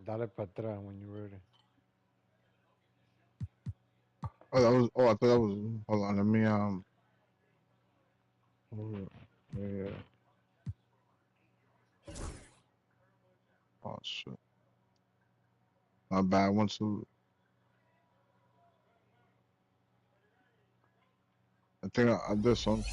Dale para atrás when you're ready. Oh, that was. Oh, I thought that was. Hold on. Let me. Hold on. Yeah. Oh shit. My bad. One, two. I think I did some.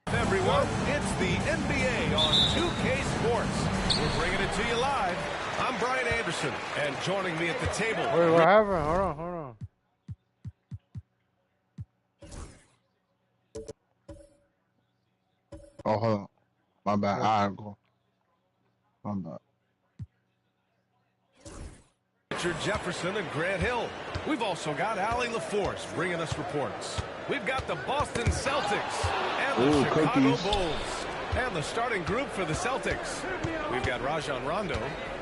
Everyone, it's the NBA on 2K Sports. We're bringing it to you live. I'm Brian Anderson, and joining me at the table. Wait, what happened? Hold on, hold on. Oh, hold on. My bad. What? I go. My bad. Richard Jefferson and Grant Hill. We've also got Allie LaForce bringing us reports. We've got the Boston Celtics and the Chicago cookies. Bulls. And the starting group for the Celtics. We've got Rajon Rondo,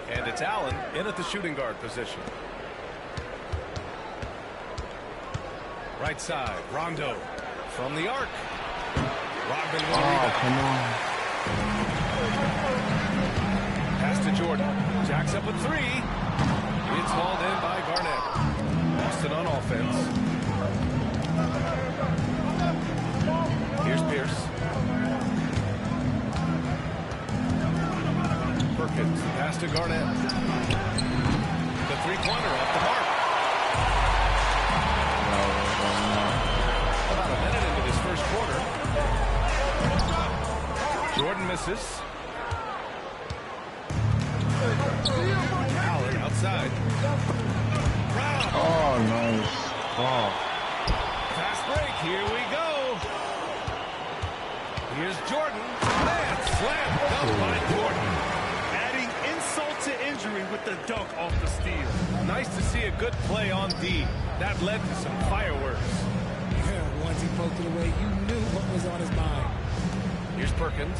and it's Allen in at the shooting guard position. Right side, Rondo from the arc. Rodman will rebound. Come on. Pass to Jordan. Jacks up a three. It's hauled in by Garnett. Boston on offense. Here's Pierce. Perkins. Pass to Garnett. The three-pointer off the mark. About a minute into this first quarter. Jordan misses. Allen outside. Brown. Oh, nice. Oh. Fast break. Here we go. Here's Jordan. Man, slam dunk by Jordan. Adding insult to injury with the dunk off the steal. Nice to see a good play on D. That led to some fireworks. Yeah, once he poked it away, you knew what was on his mind. Here's Perkins.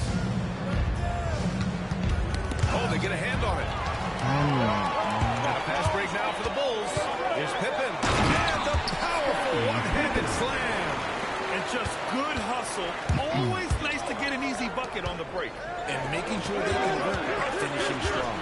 Oh, they get a hand on it. And a pass break now for the Bulls. Here's Pippen. And the powerful one-handed slam. And just good hustle. Always nice to get an easy bucket on the break. And making sure they convert, finishing strong.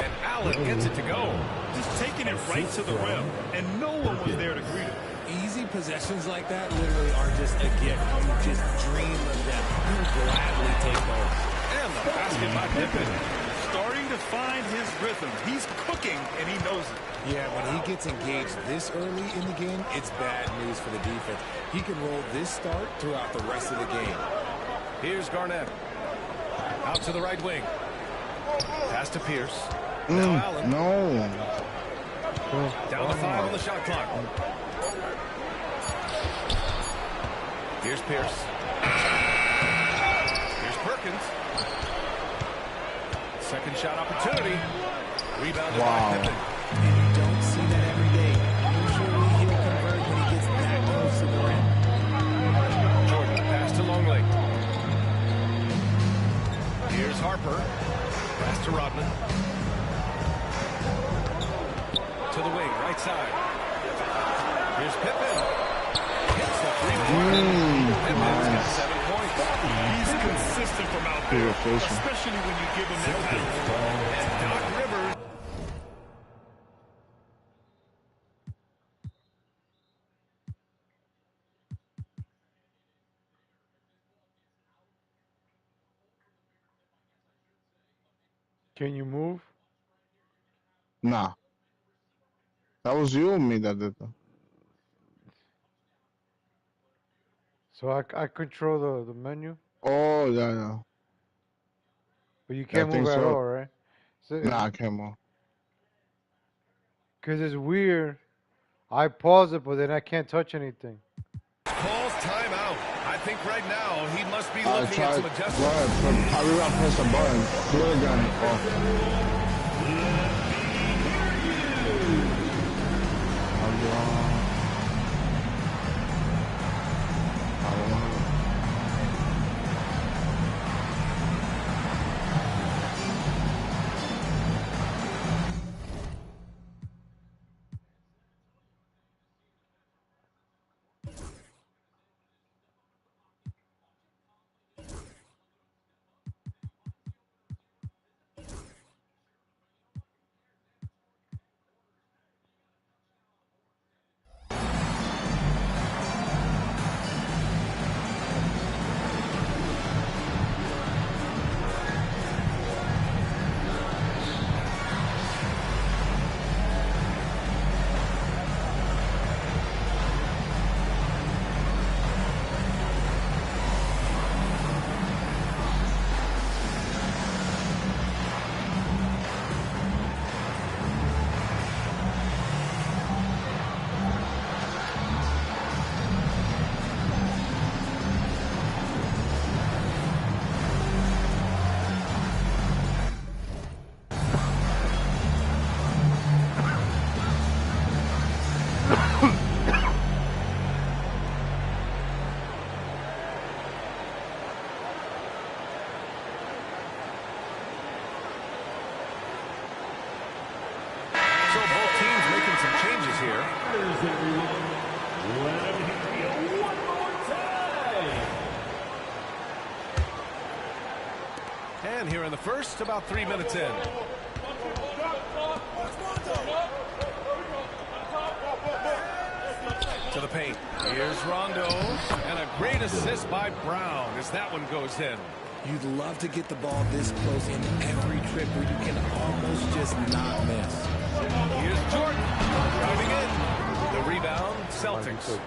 And Allen gets it to go. Just taking it right to the rim. And no one was there to greet him. Easy possessions like that literally are just a gift. You just dream of them. You gladly take those. And the basket by Pippen. Starting to find his rhythm. He's cooking, and he knows it. Yeah, when he gets engaged this early in the game, it's bad news for the defense. He can roll this start throughout the rest of the game. Here's Garnett. Out to the right wing. Pass to Pierce. Now Allen. No. Down to 5 on the shot clock. Here's Pierce. Here's Perkins. Second shot opportunity. Rebounded by Pippen. And you don't see that every day. Usually he'll convert when he gets that close to the rim. Jordan, pass to Longley. Here's Harper. Pass to Rodman. To the wing, right side. Here's Pippen. Hits the three-pointer. Pippen's got 7 points. He's consistent from out there, especially when you give him that pattern. And Doc Rivers. Can you move? Nah. That was you or me that did that. So I control the menu, Oh, yeah. but you I can't think move at so. all, right? So Nah, I can't move. because it's weird. I pause it, but then I can't touch anything. Calls timeout. I think right now he must be I looking at tried. some Go adjustments. ahead. I really press the button. Do it again. Oh. And here in the first, about 3 minutes in. To the paint. Here's Rondo. And a great assist by Brown as that one goes in. You'd love to get the ball this close in every trip where you can almost just not miss. Here's Jordan driving in. The rebound, Celtics.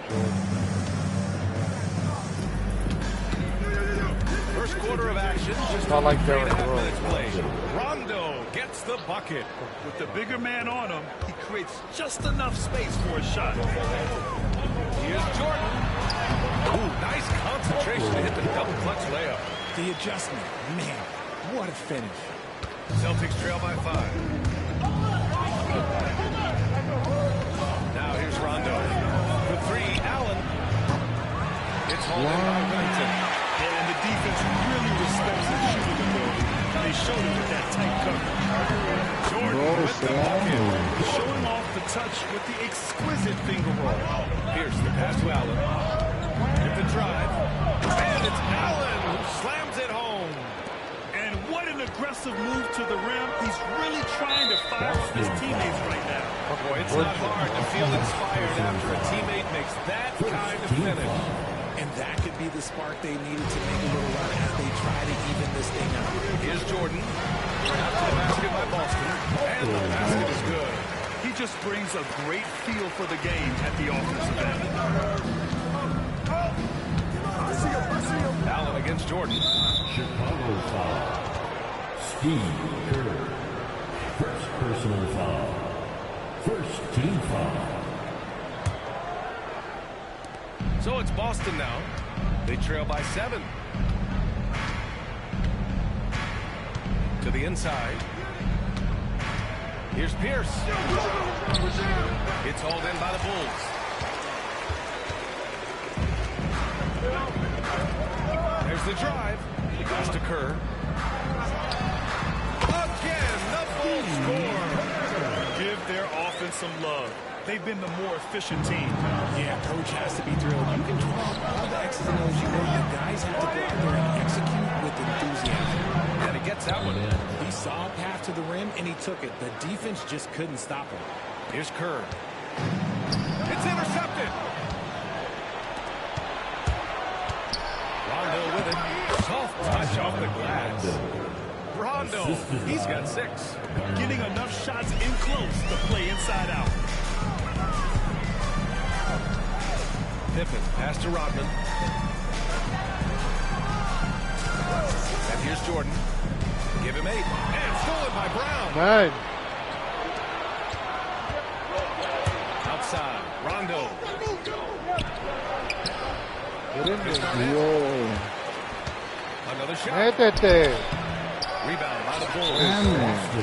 First quarter of action, just Not like 3.5 minutes played. Rondo gets the bucket. With the bigger man on him, he creates just enough space for a shot. Here's Jordan. Ooh, nice concentration to hit the double clutch layup. The adjustment, man, what a finish. Celtics trail by 5. Now here's Rondo. The 3, Allen. It's hauled in by Whittington. And the defense really respects his shooting ability. They showed it with that tight cover. Jordan with the bucket. Showing off the touch with the exquisite finger roll. Here's the pass to Allen. With the drive. And it's Allen who slams it home. And what an aggressive move to the rim. He's really trying to fire up his teammates right now. Boy, it's not hard to feel inspired after a teammate makes that kind of finish. And that could be the spark they needed to make a little run as they try to even this thing out. Here's Jordan. Out to the basket by Boston. And the basket is good. He just brings a great feel for the game at the offensive end. Allen against Jordan. Chicago foul. Steve Kerr. First personal foul. First team foul. So it's Boston now. They trail by 7. To the inside. Here's Pierce. It's hauled in by the Bulls. There's the drive. It goes to Kerr. Again, the Bulls score. Give their offense some love. They've been the more efficient team. Yeah, coach has to be thrilled. You can draw all the X's and O's you know. The guys have to go out there and execute with enthusiasm. And he gets that one in. He saw a path to the rim, and he took it. The defense just couldn't stop him. Here's Kerr. It's intercepted. Rondo with it. Soft touch off the glass. Rondo, he's got 6. Getting enough shots in close to play inside out. Pippen, pass to Rodman. And here's Jordan. Give him 8. And stolen by Brown. Man. Outside, Rondo. Get in there. Whoa. Another shot. Métete. Rebound by the Bulls. Damn it.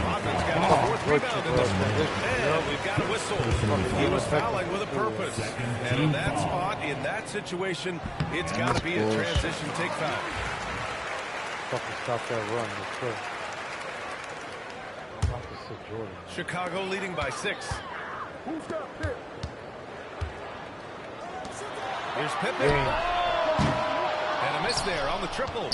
Rodman's got his 4th rebound in this one. And we've got a whistle. He was fouling with a purpose. And in that spot, in that situation, it's got to be a transition take foul. Fucking stop that run. Let's go. I'm about to sit Jordan. Chicago leading by 6. Here's Pippen. And a miss there on the triple.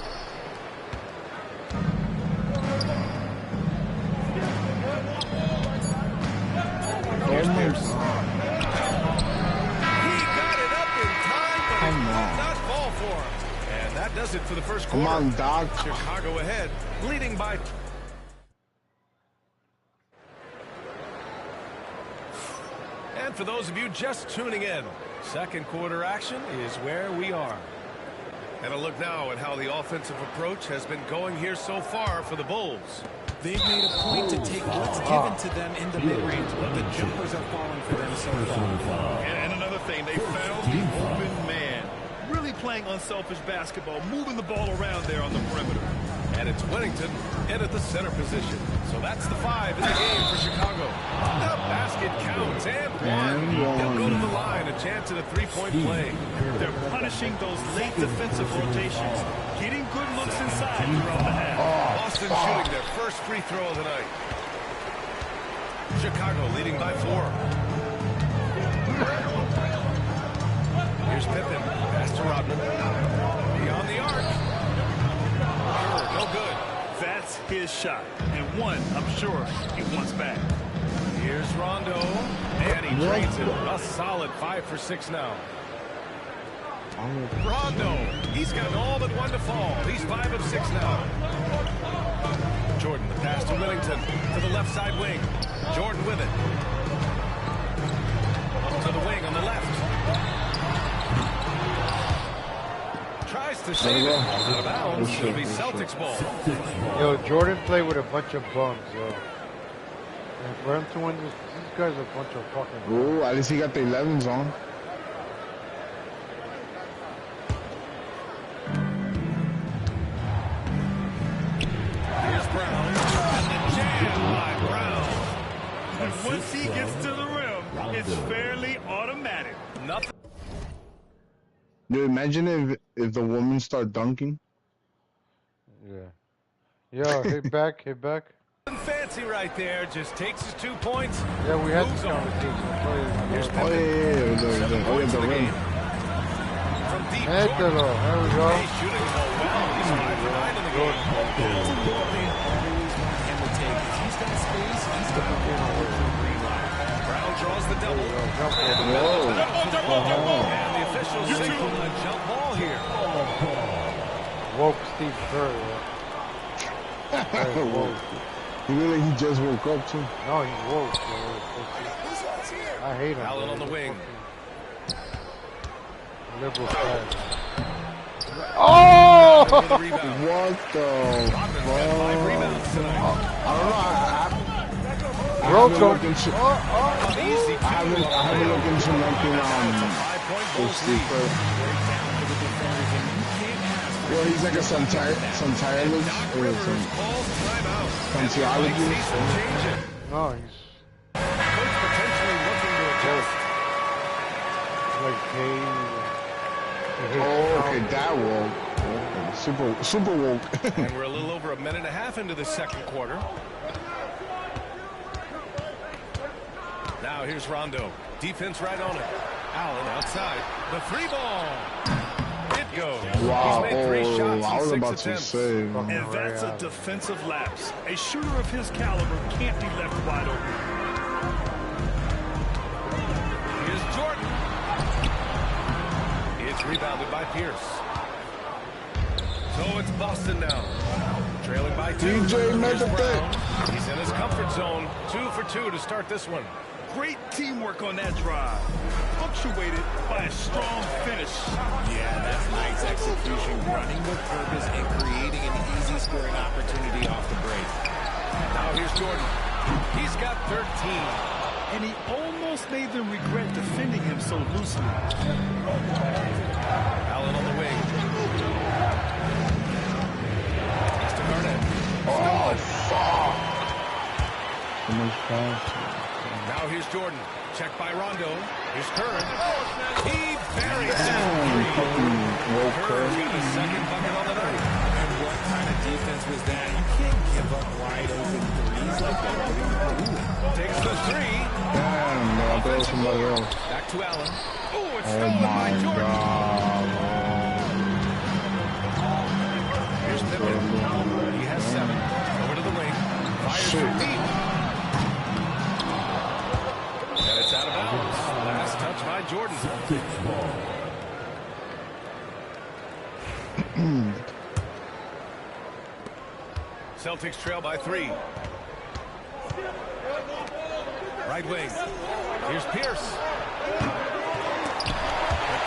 Here's Pierce. He got it up in time, but it did not fall for him. And that does it for the first quarter. Come on, Doc. Chicago ahead, leading by... And for those of you just tuning in, second quarter action is where we are. And a look now at how the offensive approach has been going here so far for the Bulls. They've made a point to take what's given to them in the mid-range, but the jumpers are falling for them so far. And another thing, they found the open man. Really playing unselfish basketball, moving the ball around there on the perimeter. And it's Whittington in at the center position. So that's the 5 in the game for Chicago. The basket counts and 1. They'll go to the line, a chance at a 3-point play. They're punishing those late defensive rotations, getting good looks inside throughout the half. Boston shooting their first free throw of the night. Chicago leading by 4. Here's Pippen. Pass to Rodman. Beyond the arc. No good. That's his shot. And one, I'm sure, he wants back. Here's Rondo. And he drains it. A solid 5 for 6 now. Rondo. He's got all but one to fall. He's 5 of 6 now. Jordan, the pass to Whittington. To the left side wing. Jordan with it. To the wing on the left. Tries to save it. Out of bounds. It'll be Celtics ball. Yo, Jordan played with a bunch of bums, yo. And for him to win this, these guys are a bunch of fucking bums. Ooh, at least he got the 11s on. Here's Brown. And the jam by Brown. And once he gets to the rim, it's fairly automatic. Nothing. Dude, imagine if the women start dunking. Yeah. Yo, hit back, hit back. Fancy right there. Just takes his 2 points. Yeah, we had Moves this on. conversation. Here's Oh, Pippen. yeah. Seven points in the game. From deep, Jordan. Mételo, there we go. He's shooting the ball well. He's 5 for 9 in the game. That's a ball they always want him to take. If he's got space, he's going to get over to the green line. Brown draws the double. Whoa. And the officials say a jump ball here. Woke Steve Kerr, yo. Hey, woke. He just woke up too. No, he's woke, yo. I hate him. Allen bro. on the wing. Liberal flag. Oh! For the rebound. What the Rodman's got 5 fuck? rebounds tonight. I don't know. I Broke haven't him. looked into, An easy I haven't looked into nothing It's a on 5-point with Bulls Steve lead. Kerr. Well, he's like a some tireless or some Calls timeout. Scientologist. Changing. No, he's Coach potentially looking to adjust. like gay. Oh, okay, that woke. Super woke. And we're a little over a minute and a half into the second quarter. Now here's Rondo. Defense right on it. Allen outside. The 3 ball. It goes. Wow. He's made 3 shots I in was 6 about to attempts. say. And that's a defensive lapse. A shooter of his caliber can't be left wide open. Here's Jordan. It's rebounded by Pierce. So it's Boston now. Trailing by 2. DJ Here's Meditate. Brown. He's in his comfort zone. 2 for 2 to start this one. Great teamwork on that drive, punctuated by a strong finish. Yeah, that's nice execution, running with purpose and creating an easy scoring opportunity off the break. Now here's Jordan. He's got 13. And he almost made them regret defending him so loosely. Allen on the wing. Pass to Garnett. Oh, fuck. So much pass. Now here's Jordan. Checked by Rondo. Here's Curran. He buries it. Fucking woke Curran's her. got a second bucket on the night. And what kind of defense was that? You can't give up wide open threes like that. What are you doing? Takes the 3. Damn, man, I thought it was somebody else. Back to Allen. Oh, it's Oh stolen by my Jordan. god. Here's Pippen. He has 7. Over to the wing. Fires from deep. And it's out of bounds. Last touch by Jordan. Celtics ball. Celtics trail by 3. Right wing. Here's Pierce.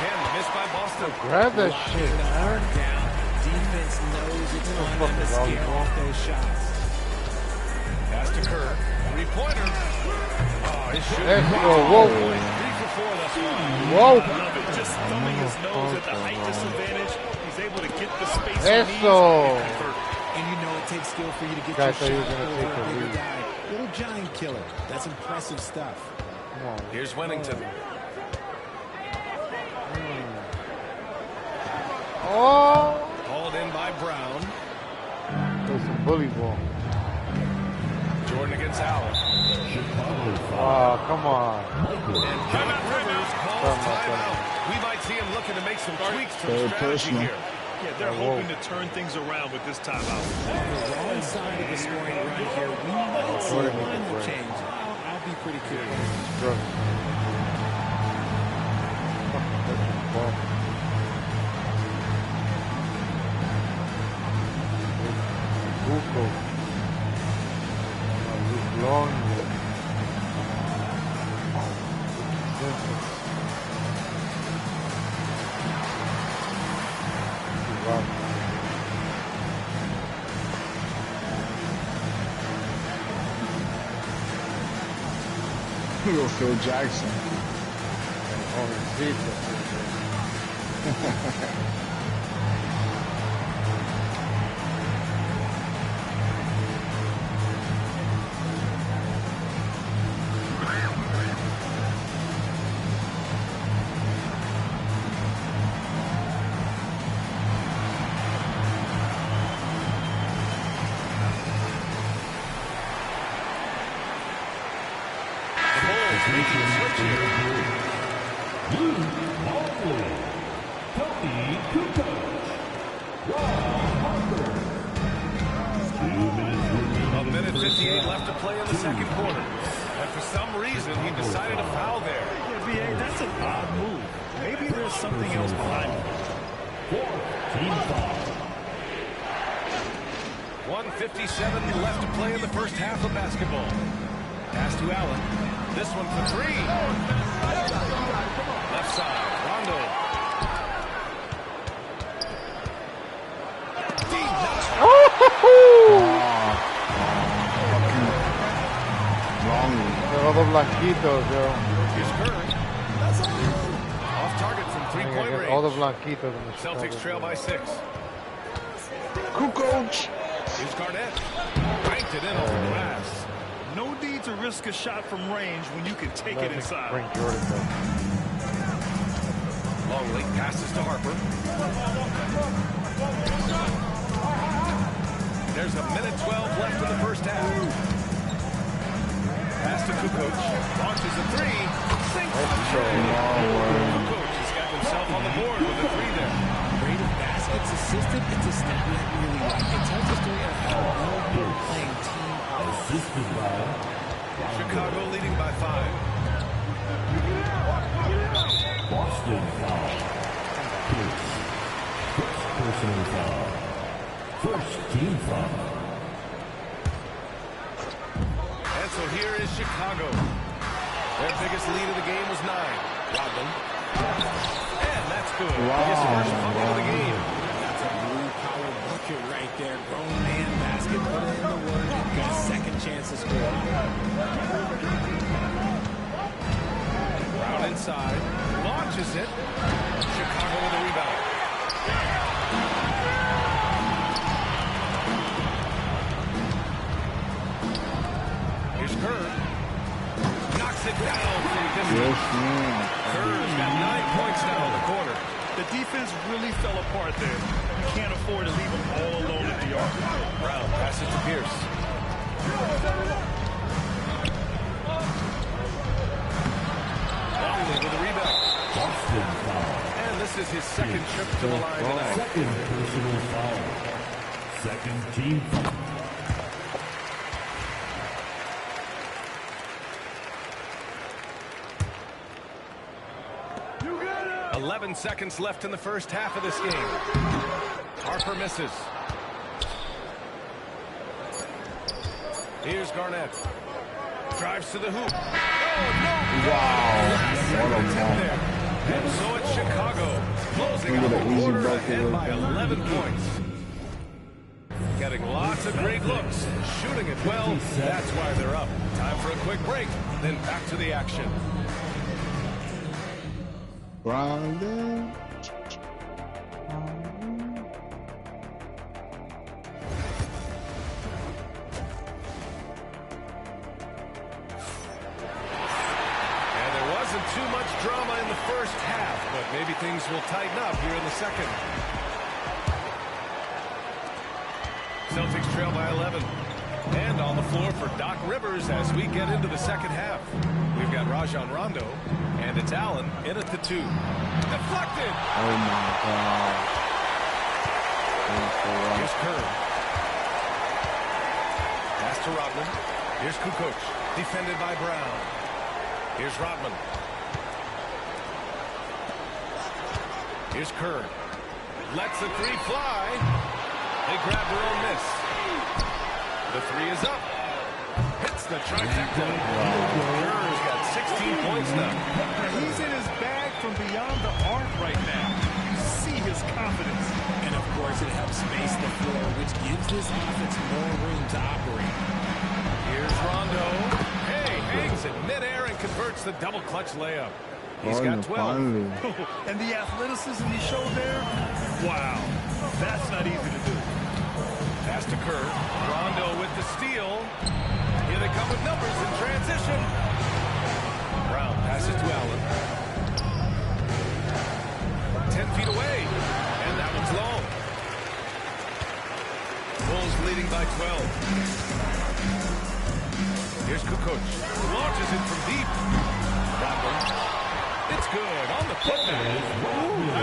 Again, missed by Boston. Grab that shit, man. Down. Defense knows it's on them to scare off those shots. Pass to Kerr. 3-pointer. Oh, his shooting. Let's go. Whoa. 3 for 4 thus far. Whoa. I love it. Just thumbing his nose at the height disadvantage. He's able to get the space he needs Eso. and convert. And you know it takes skill for you to get Guy your thought he was shot gonna over take a the bigger lead. guy. Little giant killer. That's impressive stuff. Come on. Here's Whittington. Oh! Hauled in by Brown. There's some bully ball. Jordan against Allen. Chicago foul. Oh, come on. Michael And Kevin Rivers timeout. We might see him looking to make some tweaks to the strategy here. Yeah, they're hoping to turn things around with this timeout. The wrong side of the scoring run here. We might see a line change. I'll be pretty cool. Long. We go Phil Jackson. A minute 58 left to play in the second quarter. And for some reason, he decided to foul there. Yeah, B.A., that's an odd move. Maybe there's something else behind it. Team foul. 1:57 left to play in the first half of basketball. Pass to Allen. This one for three. Left side, Rondo. Deep All the blanquitos, yo. Here's Curry. Off target from three-point range. All the blanquitos in the Celtics trail by 6. Coach. Here's Garnett. Banked it in off the glass. No need to risk a shot from range when you can take it inside. Bring Jordan back. Long late passes to Harper. There's a minute 12 left in the first half. Pass to Kukoc. Launches a three. Sinks the tray. Kukoc has got himself on the board with a three there. Great baskets assisted. It's a stat I really like. It tells a story of how well they're playing team. Assisted by Chicago leading by 5. Boston foul. First personal foul. First team foul. And so here is Chicago. Their biggest lead of the game was 9. Rodman. And that's good. His first bucket of the game. That's a blue power bucket right there. Grown man basket. Put in the work. Got a second chance to score. Brown inside. Launches it. Chicago with a rebound. Here's Kerr. Knocks it down from distance. Kerr's got 9 points now in the quarter. The defense really fell apart there. You can't afford to leave them all alone at the arc. Brown passes to Pierce. Longley with a rebound. Boston foul. And this is his second trip to the line tonight. Second personal foul. Second team foul. You got it! 11 seconds left in the first half of this game. Harper misses. Here's Garnett. Drives to the hoop. Oh, no! Wow. What a ball. And so it's Chicago. Closing out the quarter ahead by 11 points. Getting lots of great looks. Shooting it well. That's why they're up. Time for a quick break. Then back to the action. Brandon. Too much drama in the first half, but maybe things will tighten up here in the second. Celtics trail by 11. And on the floor for Doc Rivers as we get into the second half. We've got Rajon Rondo, and it's Allen in at the 2. Deflected. Oh my God. Here's Kerr. Pass to Rodman. Here's Kukoc, defended by Brown. Here's Rodman. Here's Kerr. Lets the 3 fly. They grab their own miss. The 3 is up. Hits the trifecta. Kerr's got 16 points now. He's in his bag from beyond the arc right now. You see his confidence. And of course, it helps space the floor, which gives this offense more room to operate. Here's Rondo. Hey, hangs in midair and converts the double clutch layup. He's got 12. And the athleticism he showed there, wow, that's not easy to do. Pass to Kerr. Rondo with the steal. Here they come with numbers in transition. Brown passes to Allen. 10 feet away. And that one's long. Bulls leading by 12. Here's Kukoc. Launches it from deep. Rodman. It's good on the putback.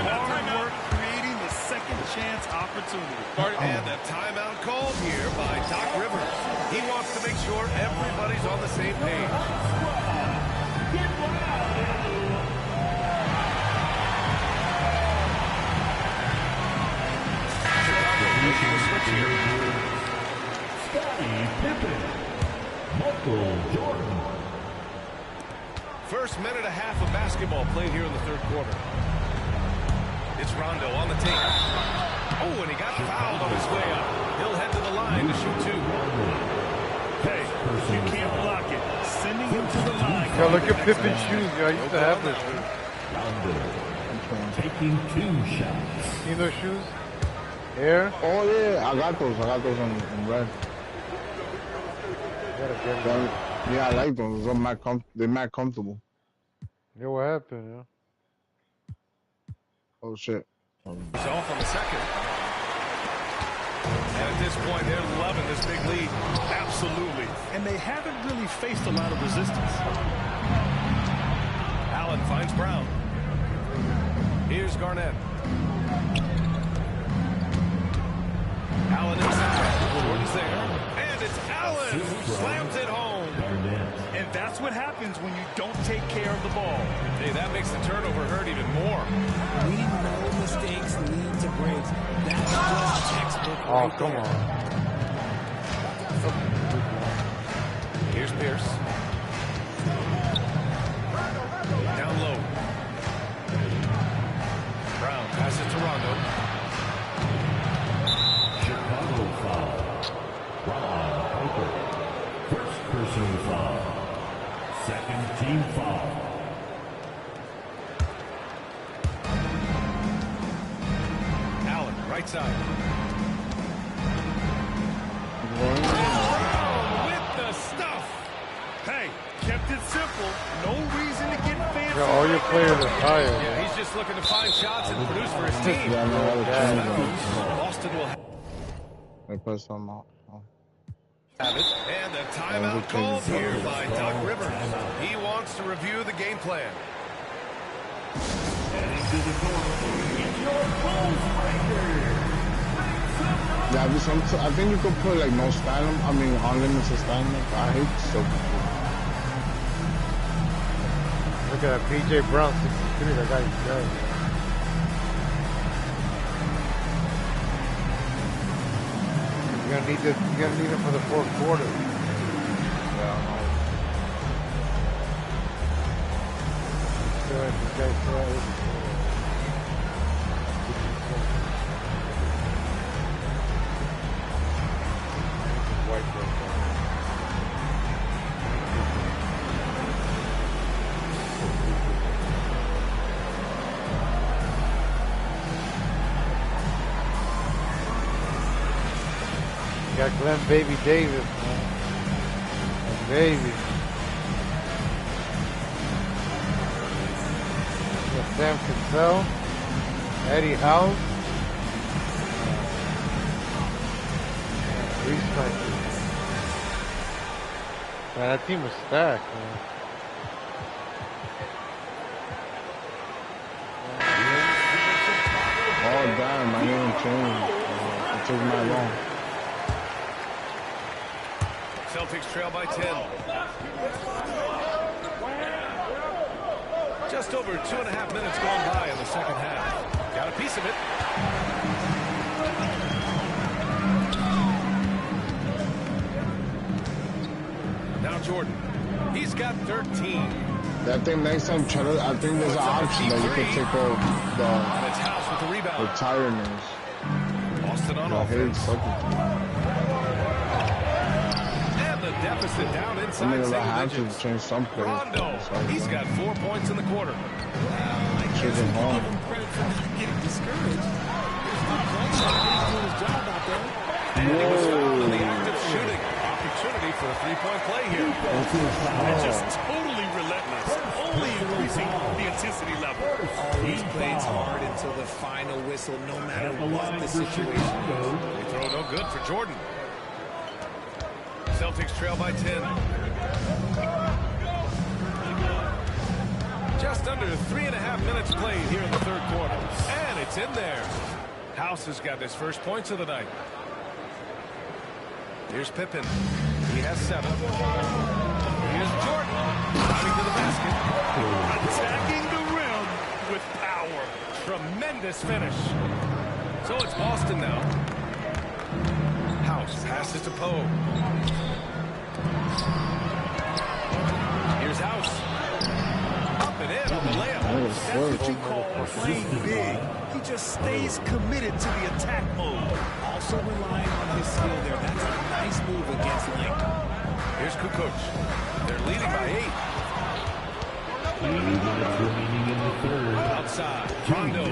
Hard work creating the second chance opportunity. And a timeout called here by Doc Rivers. He wants to make sure everybody's on the same page. Scottie Pippen. Michael Jordan. First minute and a half of basketball played here in the third quarter. It's Rondo on the tape. Oh, and he got fouled on his way up. He'll head to the line to shoot 2. Hey, you can't block it. Sending him to the line. Yo, look at Pippen's shoes. Yo, I used to have those shoes. Rondo taking 2 shots. You know those shoes? Air? Oh yeah, I got those in red. Gotta get them. Yeah, I like those. They're mad comfortable. Yo, what happened, yo? Oh shit. He's off on the second. And at this point, they're loving this big lead. Absolutely. And they haven't really faced a lot of resistance. Allen finds Brown. Here's Garnett. Allen in center. Jordan's there. And it's Allen who slams it home. And that's what happens when you don't take care of the ball. Hey, that makes the turnover hurt even more. We know mistakes lead to breaks. That's just textbook right come there. on. Here's Pierce. Down low. Brown passes to Rondo. Chicago foul. Ron Harper. First personal foul. Second team foul. Allen, right side. Brown with the stuff. Hey, kept it simple. No reason to get fancy. Yo, all your players are tired. Yeah, he's just looking to find shots and produce for his team. Yeah, I know how to change them. Boston will I put some out. Oh. have it. And a timeout called here by Doc Rivers. He wants to review the game plan. Heading to the court. It's your Bulls breaker. Yeah, I think you could put like no styling. I mean, unlimited styling. I hate Celtic. Look at that PJ Brown, 63. That guy's dead. You're gonna need this. You're gonna need him for the fourth quarter. Yeah, Good. This guy's still at 84. White girl. Got Glenn Baby Davis, man. Baby. Got Sam Cassell, Eddie Howe, Reese Franklin. Yeah, that team was stacked, man. Oh, damn, I didn't change. It took my long. Celtics trail by 10. Just over 2.5 minutes gone by in the second half. Got a piece of it. Now Jordan. He's got 13. I think next time, I think there's an option that you can take off And it's House with the rebound. tiredness. Boston on offense. And the deficit down inside single have to digits. change some plays. Rondo, he's got 4 points in the quarter. I guess you can give him credit for not getting discouraged. He's not playing. He's doing his job out there. And he was fouled in the act of shooting. Opportunity for a three-point play here. They're just totally relentless, only increasing the intensity level. Always plays hard until the final whistle, no matter what the situation is. They throw no good for Jordan. Celtics trail by 10. Just under 3.5 minutes played here in the third quarter. And it's in there. House has got his first points of the night. Here's Pippen. He has 7. Here's Jordan. Driving to the basket. Attacking the rim with power. Tremendous finish. So it's Boston now. House passes to Poe. Here's House. Up and in on the layup. That's what you call playing big. He just stays committed to the attack mode. Also relying on his skill there. That's a nice move against length. Here's Kukoc. They're leading by 8. 3 minutes remaining in the third. Outside. Rondo.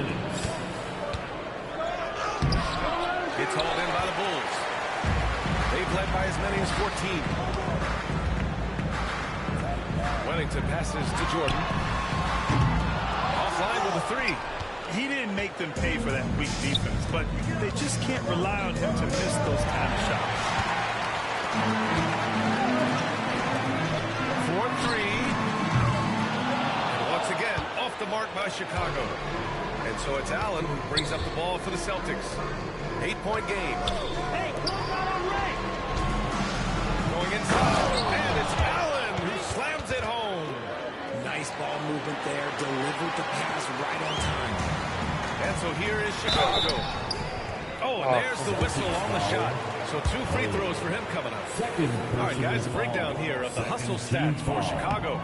It's hauled in by the Bulls. They've led by as many as 14. Wellington passes to Jordan. Offline with a 3. He didn't make them pay for that weak defense, but they just can't rely on him to miss those kind of shots. 4-3. And once again, off the mark by Chicago. And so it's Allen who brings up the ball for the Celtics. 8-point game. Going inside, and it's Allen who slams it home. Nice ball movement there. Delivered the pass right on time. And so here is Chicago. Oh, and there's the whistle on the shot. So 2 free throws for him coming up. All right, guys, a breakdown here of the hustle stats for Chicago.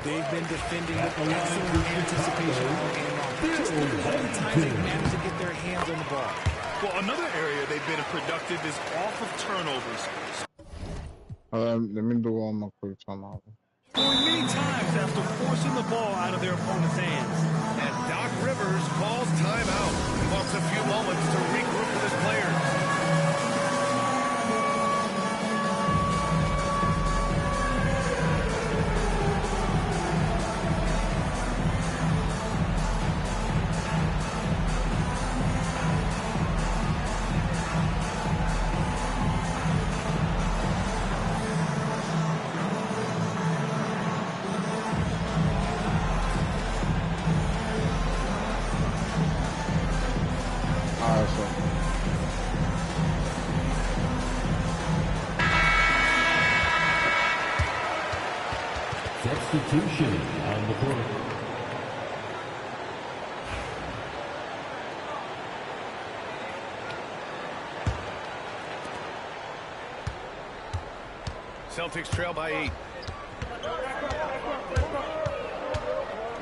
They've been defending with excellent anticipation all game long. Just look at all the times they managed to get their hands on the ball. Well, another area they've been productive is off of turnovers. Let me do one more quick timeout. Scoring many times after forcing the ball out of their opponent's hands. And Doc Rivers calls timeout. He wants a few moments to regroup with his players. Substitution on the court. Celtics trail by 8.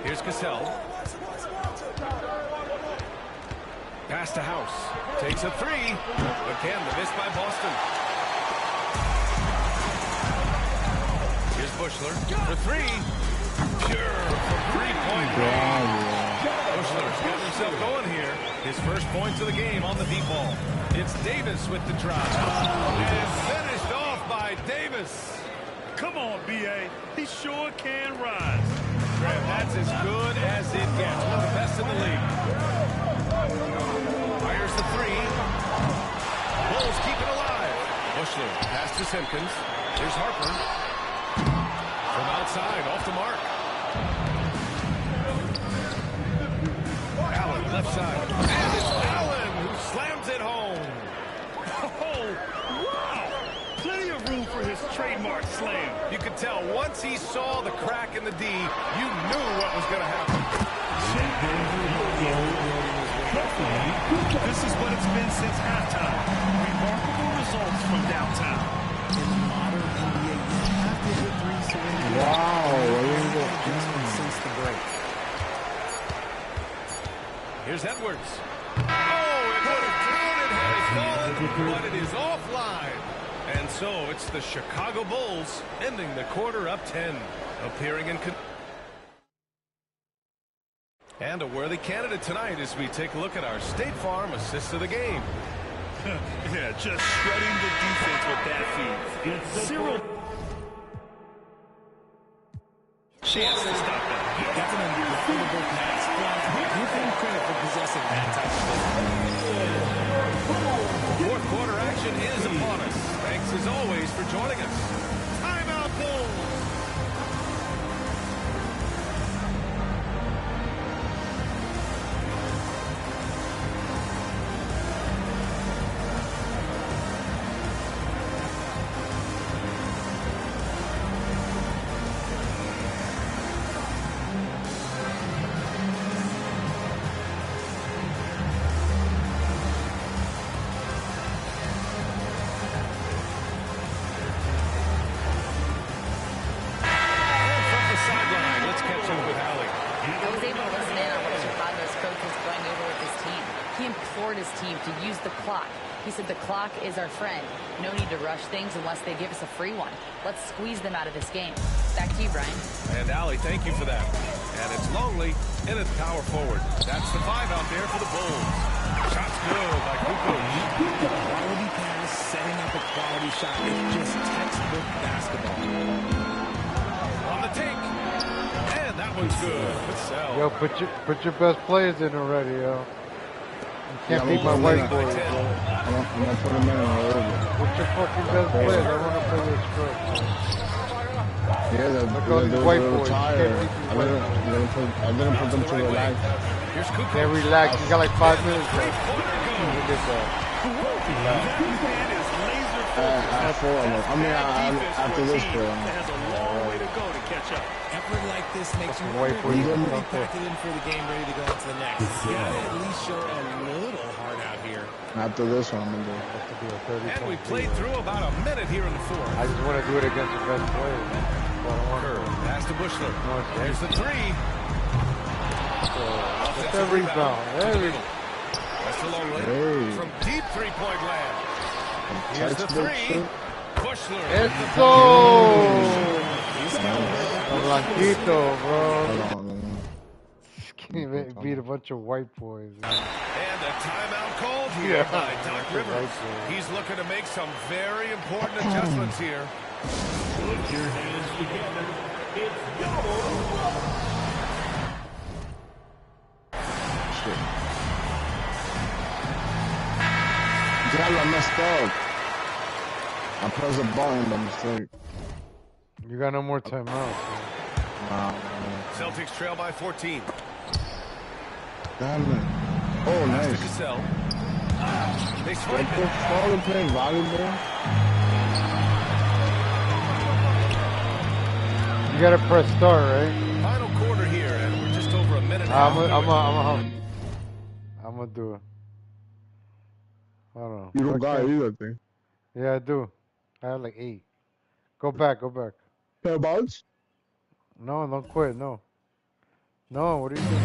Here's Cassell. Pass to House. Takes a 3. Again, the miss by Boston. Here's Bushler for 3. Pure from 3-point range. Bushler's got himself going here. His first points of the game on the deep ball. It's Davis with the drive. And finished off by Davis. Come on, B.A. He sure can rise. Graham, that's as good as it gets. One of the best in the league. Fires the 3. Bulls keep it alive. Bushler pass to Simpkins. Here's Harper. slam. You could tell once he saw the crack in the D, you knew what was going to happen. This is what it's been since halftime. Remarkable results from downtown. In the modern NBA, you have to hit threes to win the game. Wow. Since the break. Here's Edwards. Oh, it would have counted had it fallen, but it is offline. And so it's the Chicago Bulls ending the quarter up 10, appearing in. And a worthy candidate tonight as we take a look at our State Farm assist of the game. Yeah, just shredding the defense with that feed. Zero chance to stop that. That's an unbelievable pass. Give him credit for possessing that type of business. Fourth quarter action is upon us. Thanks as always for joining us. Timeout Bulls. His team to use the clock. He said the clock is our friend. No need to rush things unless they give us a free one. Let's squeeze them out of this game. Back to you, Brian. And Allie, thank you for that. And it's Longley in at power forward. That's the 5 out there for the Bulls. Shots good by Kukoc. Quality pass, setting up a quality shot. It's just textbook basketball. On the take. And that one's good. Vassell. Yo, put your best players in already, yo. You can't beat my white boys, bro. I'm gonna put him in already. What's your fucking best players? I want to play this script. Yeah, Look all these white boys. Tired. I didn't put them to relax. Here's Kukoc. Can't relax. You got like 5 minutes left. Look at that. I four of them. I mean, after this play. Has a long way to go to catch up. Effort like this makes you Wait for you. really packed it in for the game, ready to go into the next. You gotta at least show a little heart out here. After this one, I'm gonna do it. And we played through about a minute here in the fourth. I just want to do it against the best players. So I don't want to. Pass to Bushler. There's the 3. Get that rebound. There we go. That's the long way. Hey. From deep 3-point land. Here's the 3. Bushler. Let's go! Blanquito, bro. Can't beat a bunch of white boys. And a timeout called here by Doc Rivers. He's looking to make some very important adjustments here. Put your hands together. It's go! Damn, I messed up. I pressed a button by mistake. You got no more timeouts. Nah, Celtics trail by 14. damn it. Oh, Pass to nice. Cassell. They What swipe the it. fuck? They're playing volleyball? You gotta press start, right? Final quarter here, and we're just over a minute. I'm gonna do it. I don't know. You don't got it Okay. either, I think. Yeah, I do. I have like 8. Go back. Play balls? No, don't quit. No, what are you doing?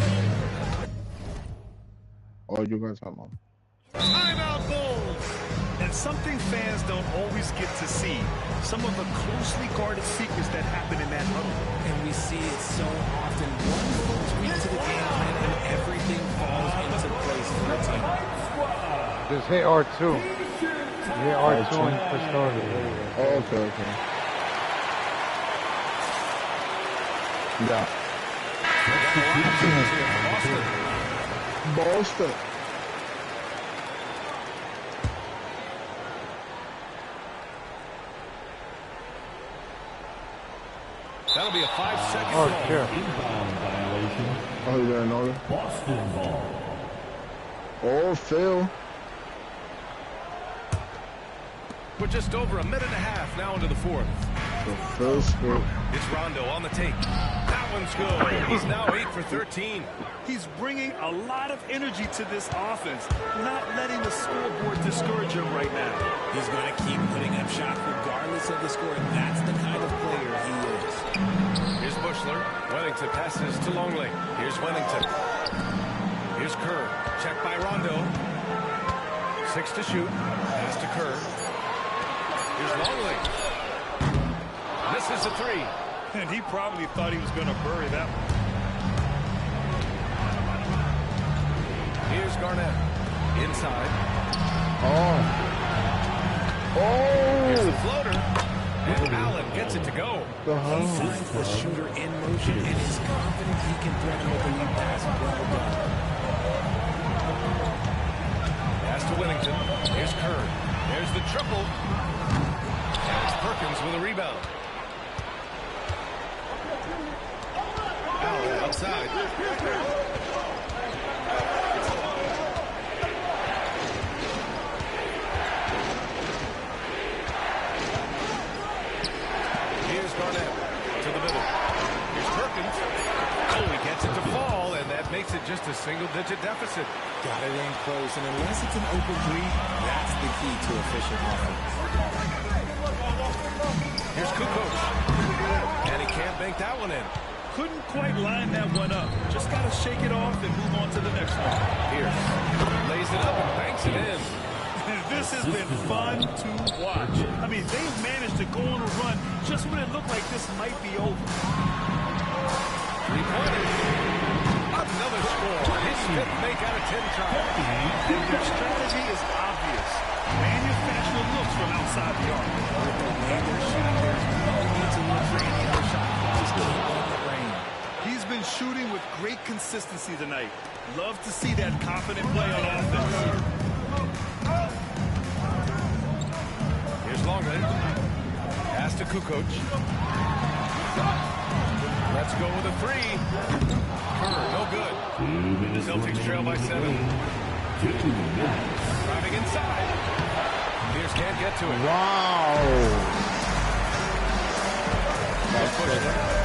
Oh, you guys have one. Timeout Bulls. And something fans don't always get to see. Some of the closely guarded secrets that happen in that huddle. And we see it so often. One little tweak to the game plan and everything falls into place for the team. Just hit R2. Hit R2 and for starter. There you go. Oh, okay. Yeah. Boston. That'll be a 5-second Oh, ball. sure. Inbound violation. Oh, you didn't know that? Boston ball. Oh, Phil. We're just over a minute and a half now into the fourth. The first hit. It's Rondo on the take. That one's good. He's now 8 for 13. He's bringing a lot of energy to this offense, not letting the scoreboard discourage him right now. He's going to keep putting up shots regardless of the score, and that's the kind of player he is. Here's Bushler. Wellington passes to Longley. Here's Wellington. Here's Kerr. Check by Rondo. 6 to shoot. Pass to Kerr. Here's Longley. Misses a 3. And he probably thought he was going to bury that one. Here's Garnett. Inside. Here's the floater. And Allen gets it to go. He finds the shooter in motion and is confident he can thread him with a lead pass. Well done. Pass to Whittington. Here's Kerr. There's the triple. And it's Perkins with a rebound. Allen outside. Here's Garnett to the middle. Here's Perkins. Oh, he gets it to fall, and that makes it just a single-digit deficit. Got it in close, and unless it's an open three, that's the key to efficient offense. Here's Kukoc. And he can't bank that one in. Couldn't quite line that one up. Just got to shake it off and move on to the next one. Pierce lays it up and banks it in. This has been fun to watch. I mean, they've managed to go on a run just when it looked like this might be over. 3-pointers. Another score. His fifth make out of 10 tries. And their strategy is obvious. Manufacture looks from outside the arc. With the way they're shooting, there's no need to look for any other shot. Just keep on the rain. He's been shooting with great consistency tonight. Love to see that confident play on offense. Here's Longley. Pass to Kukoc. Let's go with a 3. Kerr, no good. Celtics trail by 7. 2 minutes. Driving inside. Pierce can't get to it. Wow.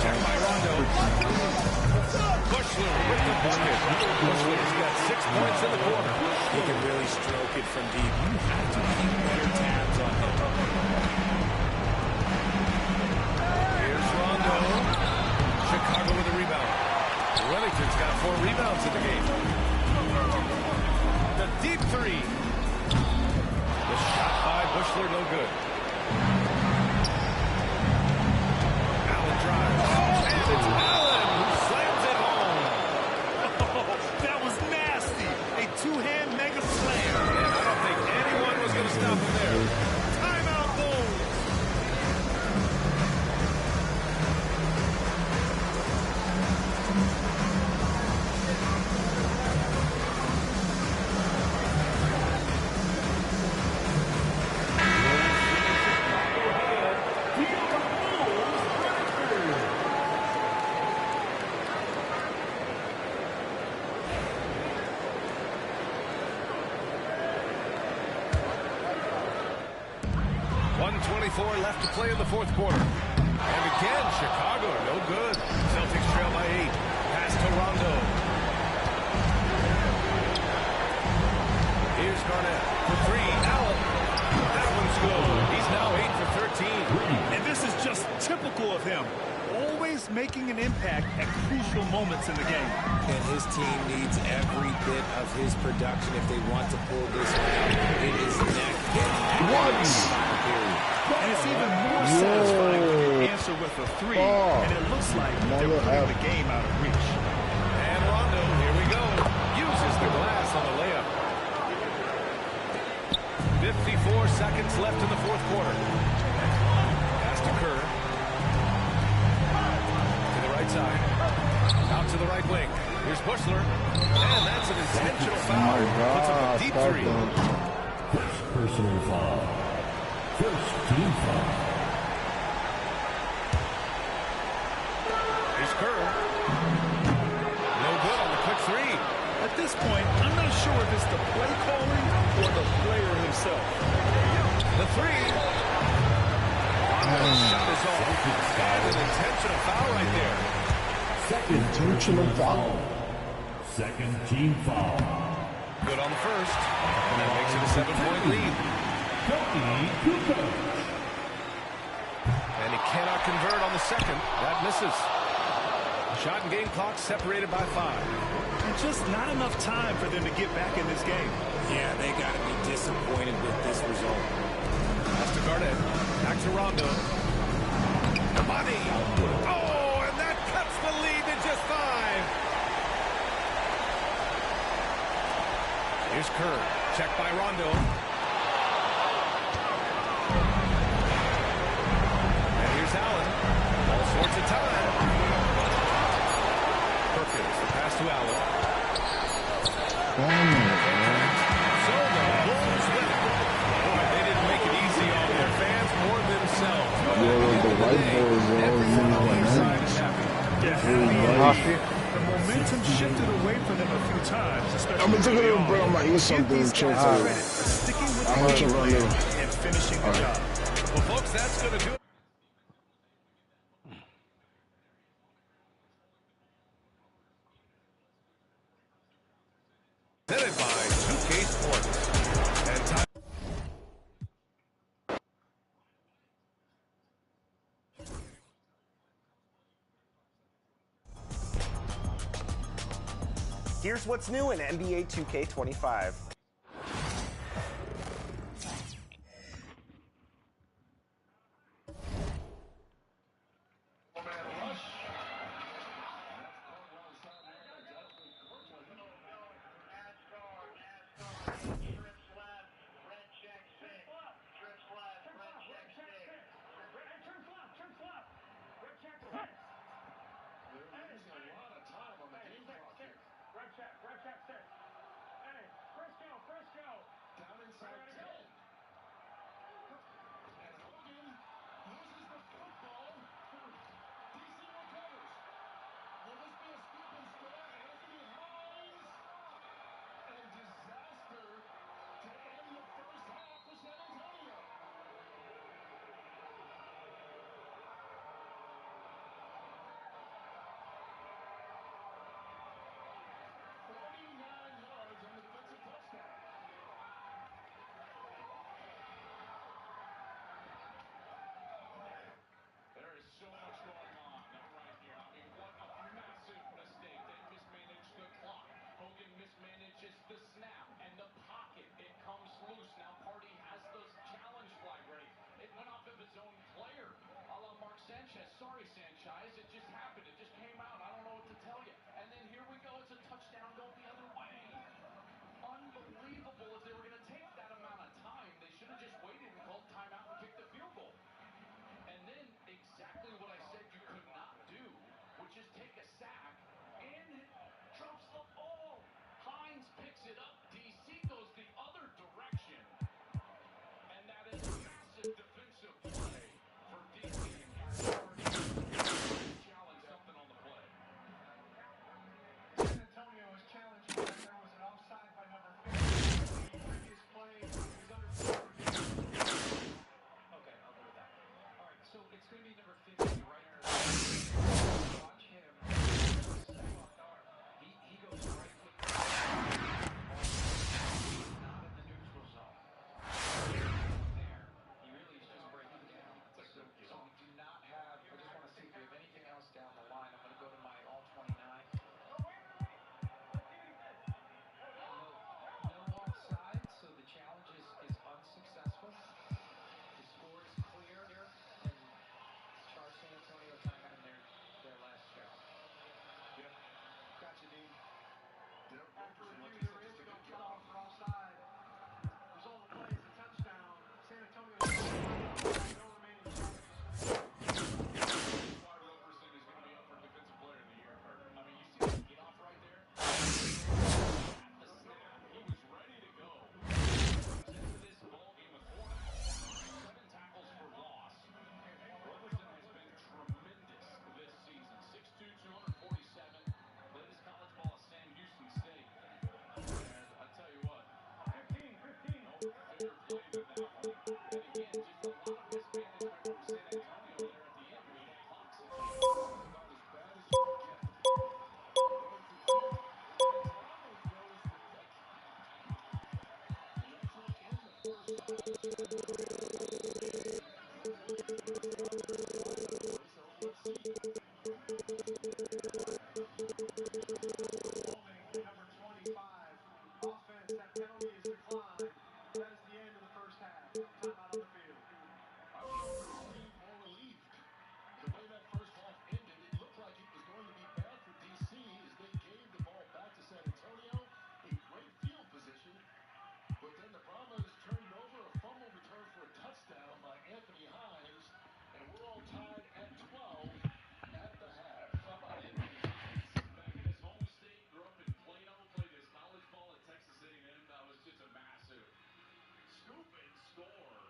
Check by Rondo. Bushler with the bucket. Bushler's got 6 points in the quarter. He can really stroke it from deep. You have to keep better tabs on him. Here's Rondo. Chicago with a rebound. Wellington's got 4 rebounds in the game. The deep 3. The shot by Bushler, no good. Allen drives. And it's Allen who slams it home. Oh, that was nasty. A two-hand mega slam. And I don't think anyone was going to stop him there. Timeout Bulls. Left to play in the fourth quarter. And again, Chicago, no good. Celtics trail by 8. Pass to Rondo. Here's Garnett for 3. Allen. That one's good. He's now 8 for 13. And this is just typical of him. Always making an impact at crucial moments in the game. And his team needs every bit of his production if they want to pull this one out. It is neck and neck. And it's even more satisfying when you answer with a 3, and it looks like they're putting the game out of reach. And Rondo, here we go, uses the glass on the layup. 54 seconds left in the fourth quarter. Pass to Kerr. To the right side. Out to the right wing. Here's Bushler. And that's an intentional foul. Puts up a deep 3. First personal foul. First team foul. Here's Kerr. No good on the quick 3. At this point, I'm not sure if it's the play calling or the player himself. The 3. The shot is off. And an intentional foul right there. Intentional foul. Second team foul. Good on the first. And that makes it a 7-point lead. And he cannot convert on the second. That misses. Shot and game clock separated by 5. And just not enough time for them to get back in this game. Yeah, they got to be disappointed with this result. Pass to Garnett. Back to Rondo. Money. Oh, and that cuts the lead to just 5. Here's Kerr. Checked by Rondo. And here's Allen. All sorts of time. Perkins. The pass to Allen. So the Bulls win it. Boy, they didn't make it easy on their fans or themselves. But everyone on their side is happy. The momentum shifted away from them a few times, especially I'm gonna take a break. I'm gonna eat something. sticking with the game plan and finishing the job. Well, folks, that's going to do it. Presented by 2K Sports. And time. Here's what's new in NBA 2K25. Number 25. Offense, that penalty is declined. That is the end of the first half. Timeout on the field. I was either relieved or relieved. The way that first half ended, it looked like it was going to be bad for DC as they gave the ball back to San Antonio in great field position. But then the Brahmas turned over a fumble return for a touchdown by Anthony Hines, and we're all tied at 12 at the half. How about Anthony Hines? Back in his home state, grew up in Plano, played his college ball at Texas A&M. That was just a massive scoop and score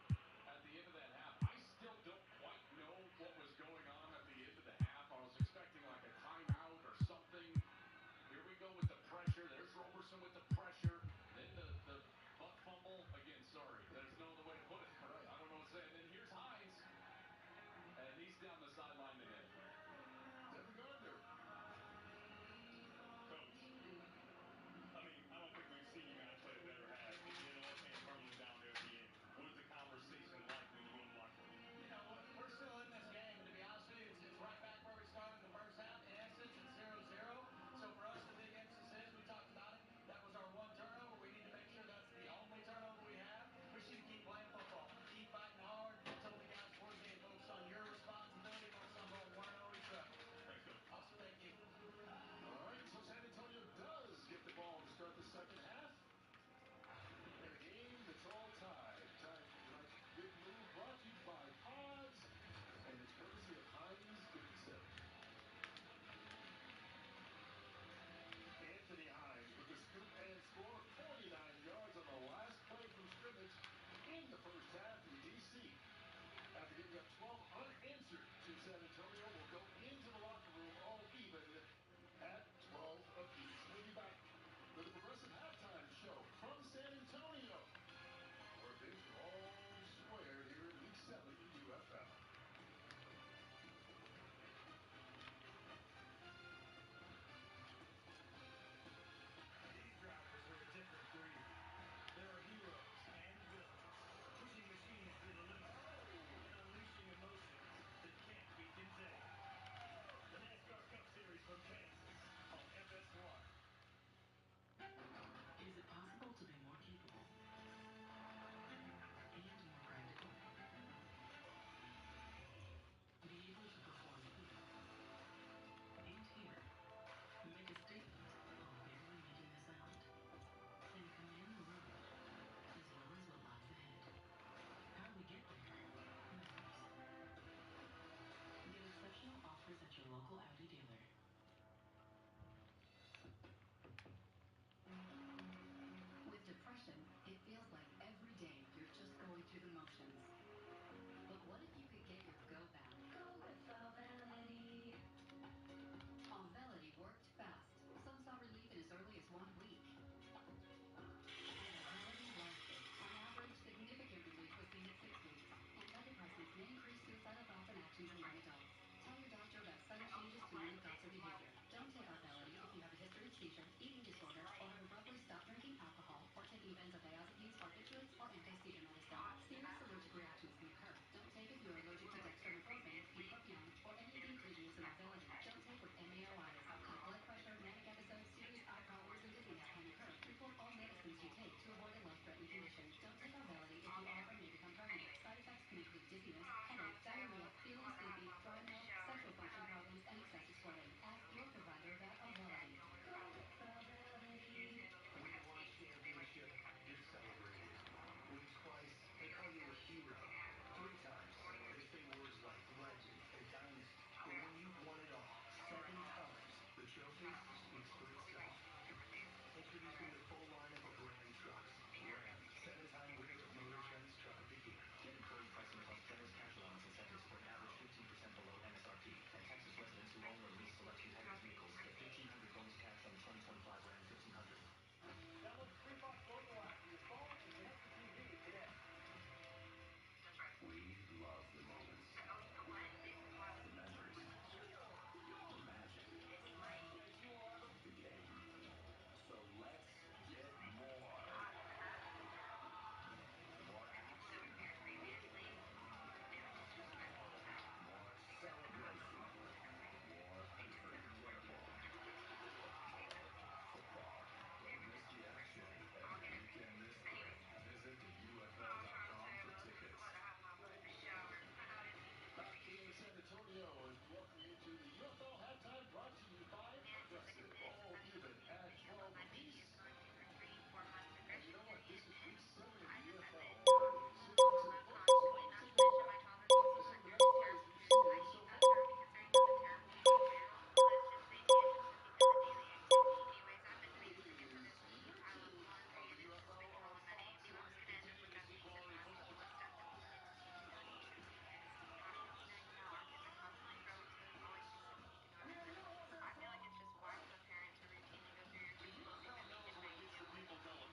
at the end of that half. I still don't quite know what was going on at the end of the half. I was expecting like a timeout or something. Here we go with the pressure. There's Roberson with the pressure. Then the butt fumble. Again, sorry. There's no other way to put it. Right. I don't know what to say. And then here's Hines. And he's down the sideline again. Devin Gardner. Coach, I mean, I don't think we've seen you guys play a better half. You know, and crumbling down there at the end. What is the conversation like when you go in the locker room? You know, we're still in this game. To be honest with you, it's right back where we started the first half. In essence, it's 0-0. So for us, the big emphasis is, we talked about it, that was our one turnover. We need to make sure that's the only turnover we have. We just need to keep playing football. Keep fighting hard. I told the guys before the game, focus on your responsibility, focus on going 1-0 each other. Thanks, Coach. Awesome, thank you. All right, so San Antonio does get the ball to start the second half. In a game that's all tied. Tied tonight. Big move brought to you by Pods. And it's courtesy of Heinz 57. Anthony Hines with the scoop and score. 49 yards on the last play from scrimmage in the first half. And DC, after giving up 12 unanswered to San Antonio, will go into the locker room all even at 12 apiece. We'll be back with a progressive halftime show from San Antonio, where things are all squared here in Week 7 of the UFL. These drivers are a different breed. There are heroes and villains, pushing machines to the limit and unleashing emotions that can't be contained. The NASCAR Cup Series from Kansas on FS1. Is it possible to be more capable and more practical? Be able to perform here and here. Make a statement while barely making a sound. And command the road as well as what lies ahead. How we get there matters. Get exceptional offers at your local Audi dealer. With depression, it feels like every day you're just going through the motions. But what if you could get your go back? Go with Auvelity. Auvelity worked fast. Some saw relief in as early as 1 week. And Auvelity lasted. On average, significant relief was seen at 6 weeks. Antidepressants may increase suicidal thoughts and actions in young adults. Tell your doctor about sudden changes to morning thoughts or behavior. Don't take Auvelity if you have a history of seizure, eating disorder, or have abruptly stopped drinking alcohol, or taking benzodiazepines, barbiturates, or anti-seizure medicine. Serious allergic reactions can occur. Don't take if you are allergic to dextromethorphan, bupropion, or any of the ingredients in Auvelity. Don't take with MAOIs. High blood pressure, manic episodes, serious eye problems, and dizziness can occur. Report all medicines you take to avoid a life-threatening condition. Don't take Auvelity if you are or may become pregnant. Side effects can include dizziness, headache, diarrhea, feeling sleepy, dry mouth, sexual function problems, and excessive sweating. Ask your provider about Auvelity. Go with Auvelity. When you won a championship, you're celebrated. Once, twice, they call you a hero. 3 times, they say words like legend and dynasty. But when you've won it all, 7 times, the trophy speaks for itself. Introducing the full lineup of Ram trucks. Ram, 7-time winner of Motor Trend's Truck of the Year. Get employee pricing plus generous cash Week 7 in the NFL already. It's a book. It's a lot to take in. Some of the best players we've seen so far. Your email knows what gets the people going.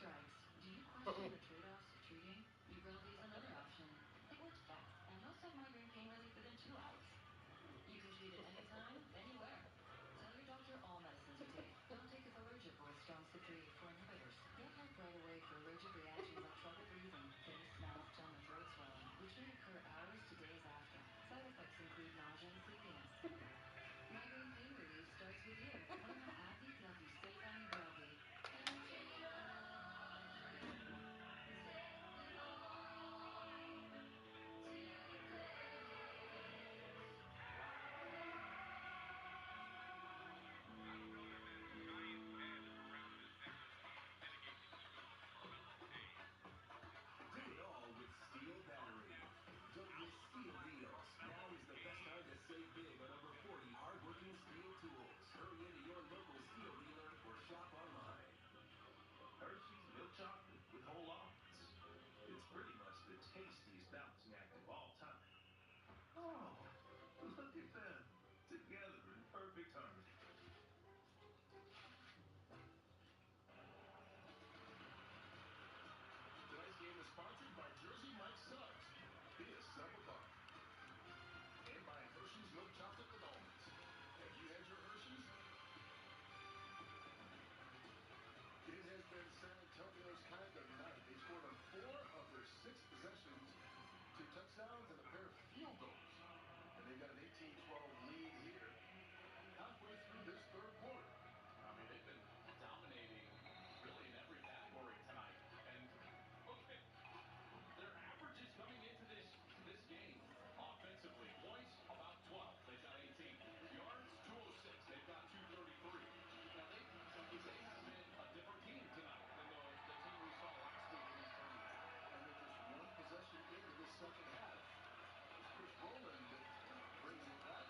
strikes. Do you question the trade-offs of treating? Ubrelvy is another option. It works fast, and most have migraine pain relief within 2 hours. You can treat it anytime, anywhere. Tell your doctor all medicines you take. Don't take if allergic or with strong CYP3A4 inhibitors. Get help right away for allergic reactions like trouble breathing, face, mouth, tongue, or throat swelling, which may occur hours to days after. Side effects include nausea and sleepiness. Migraine pain relief starts with you. Learn how AbbVie can help you save on Ubrelvy. And take time with all to Do it all with Steel Battery. Don't miss Steel Deals. Now is the best time to save big on over 40 hard-working Steel tools. Hurry into your local Steel dealer or shop online. Hershey's milk chocolate with whole almonds. It's pretty much the tastiest balancing act of all time. Oh, look at them. Together in perfect harmony. Tonight's game is sponsored by Jersey Mike Subs. Be a sub above. And by Hershey's milk chocolate with almonds. Have you had your Hershey's? It has been San Antonio's kind of night. They scored on 4 of their 6 possessions, 2 touchdowns and a pair of field goals. And they've got an 18-12 lead here, halfway through this third quarter. I mean, they've been dominating really in every category tonight. And look at their averages coming into this game. Offensively, points about 12. They've got 18. Yards 206. They've got 233. Now they have been a different team tonight than the team we saw last week against Birmingham. And with just 1 possession into this second half, Chris Rowland brings it back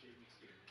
shaving experience.